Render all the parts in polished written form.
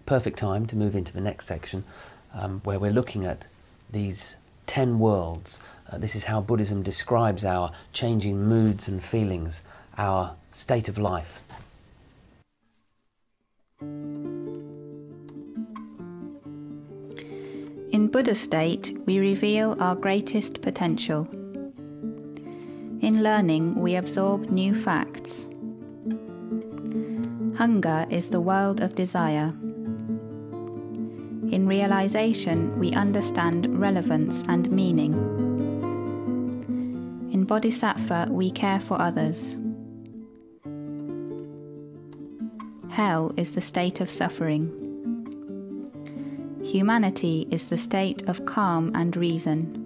perfect time to move into the next section, where we're looking at these 10 worlds. This is how Buddhism describes our changing moods and feelings, our state of life. In Buddha state, we reveal our greatest potential. In learning, we absorb new facts. Hunger is the world of desire. In realization, we understand relevance and meaning. In Bodhisattva, we care for others. Hell is the state of suffering. Humanity is the state of calm and reason.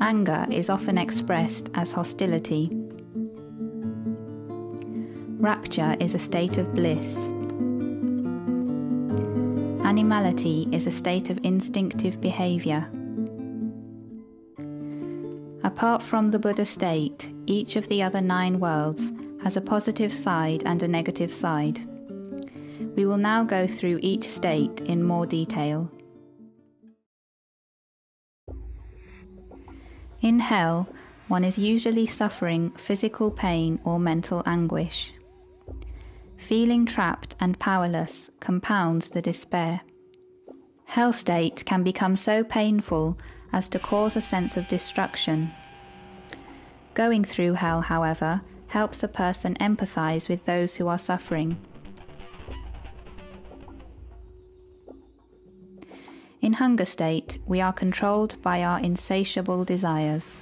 Anger is often expressed as hostility. Rapture is a state of bliss. Animality is a state of instinctive behavior. Apart from the Buddha state, each of the other 9 worlds has a positive side and a negative side. We will now go through each state in more detail. In hell, one is usually suffering physical pain or mental anguish. Feeling trapped and powerless compounds the despair. Hell state can become so painful as to cause a sense of destruction. Going through hell, however, helps a person empathize with those who are suffering. In hunger state, we are controlled by our insatiable desires.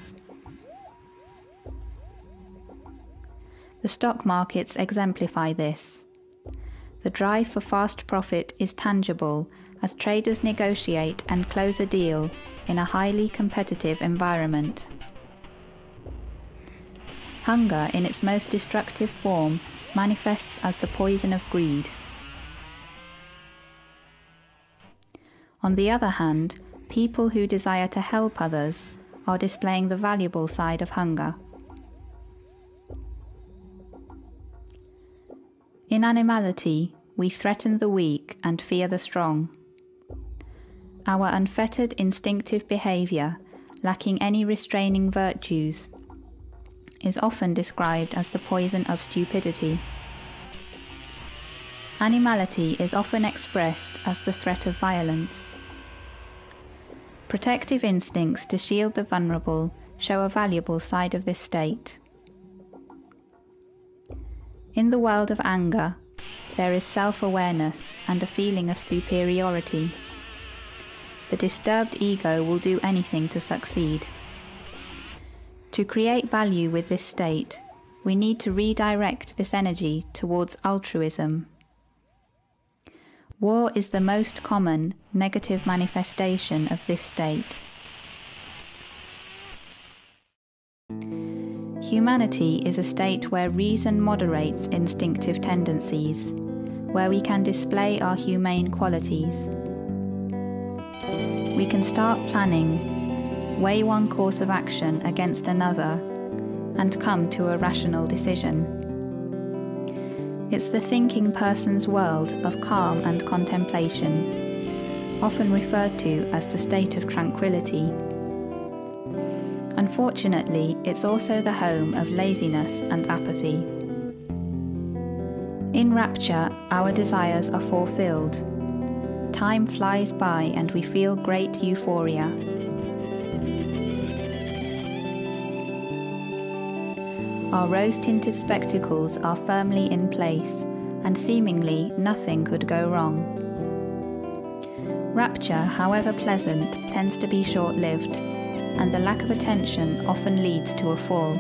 The stock markets exemplify this. The drive for fast profit is tangible as traders negotiate and close a deal in a highly competitive environment. Hunger, in its most destructive form, manifests as the poison of greed. On the other hand, people who desire to help others are displaying the valuable side of hunger. In animality, we threaten the weak and fear the strong. Our unfettered instinctive behavior, lacking any restraining virtues, is often described as the poison of stupidity. Animality is often expressed as the threat of violence. Protective instincts to shield the vulnerable show a valuable side of this state. In the world of anger, there is self-awareness and a feeling of superiority. The disturbed ego will do anything to succeed. To create value with this state, we need to redirect this energy towards altruism. War is the most common negative manifestation of this state. Humanity is a state where reason moderates instinctive tendencies, where we can display our humane qualities. We can start planning, weigh one course of action against another, and come to a rational decision. It's the thinking person's world of calm and contemplation, often referred to as the state of tranquility. Unfortunately, it's also the home of laziness and apathy. In rapture, our desires are fulfilled. Time flies by and we feel great euphoria. Our rose-tinted spectacles are firmly in place, and seemingly nothing could go wrong. Rapture, however pleasant, tends to be short-lived, and the lack of attention often leads to a fall.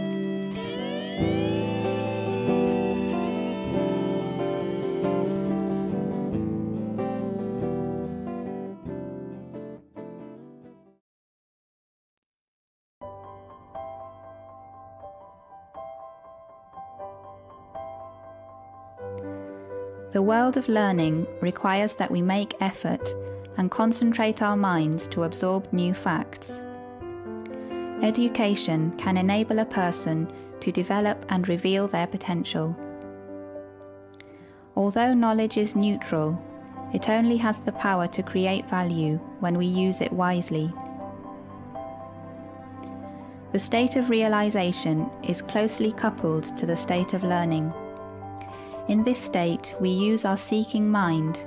The world of learning requires that we make effort and concentrate our minds to absorb new facts. Education can enable a person to develop and reveal their potential. Although knowledge is neutral, it only has the power to create value when we use it wisely. The state of realization is closely coupled to the state of learning. In this state, we use our seeking mind,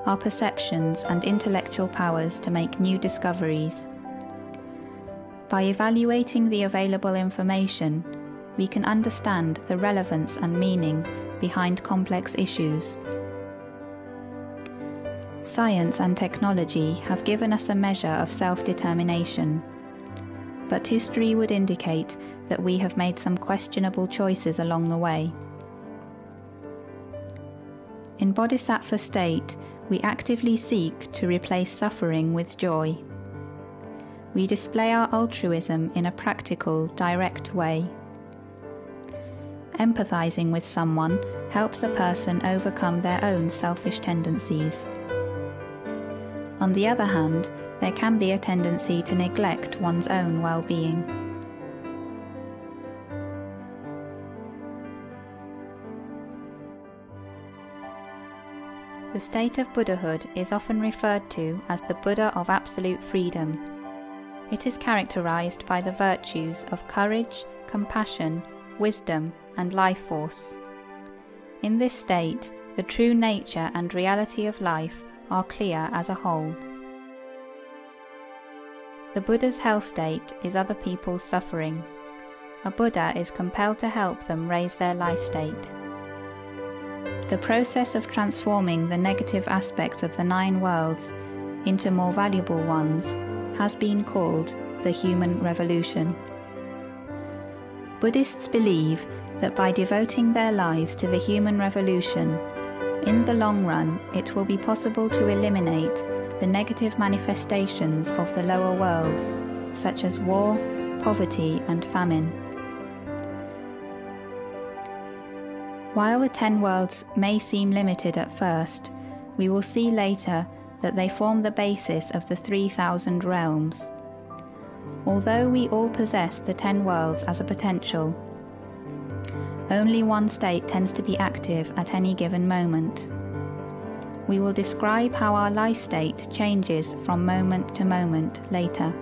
our perceptions and intellectual powers to make new discoveries. By evaluating the available information, we can understand the relevance and meaning behind complex issues. Science and technology have given us a measure of self-determination, but history would indicate that we have made some questionable choices along the way. In Bodhisattva state, we actively seek to replace suffering with joy. We display our altruism in a practical, direct way. Empathizing with someone helps a person overcome their own selfish tendencies. On the other hand, there can be a tendency to neglect one's own well-being. The state of Buddhahood is often referred to as the Buddha of absolute freedom. It is characterized by the virtues of courage, compassion, wisdom, and life force. In this state, the true nature and reality of life are clear as a whole. The Buddha's hell state is other people's suffering. A Buddha is compelled to help them raise their life state. The process of transforming the negative aspects of the 9 worlds into more valuable ones has been called the human revolution. Buddhists believe that by devoting their lives to the human revolution, in the long run it will be possible to eliminate the negative manifestations of the lower worlds, such as war, poverty, and famine. While the 10 worlds may seem limited at first, we will see later that they form the basis of the 3,000 realms. Although we all possess the 10 worlds as a potential, only one state tends to be active at any given moment. We will describe how our life state changes from moment to moment later.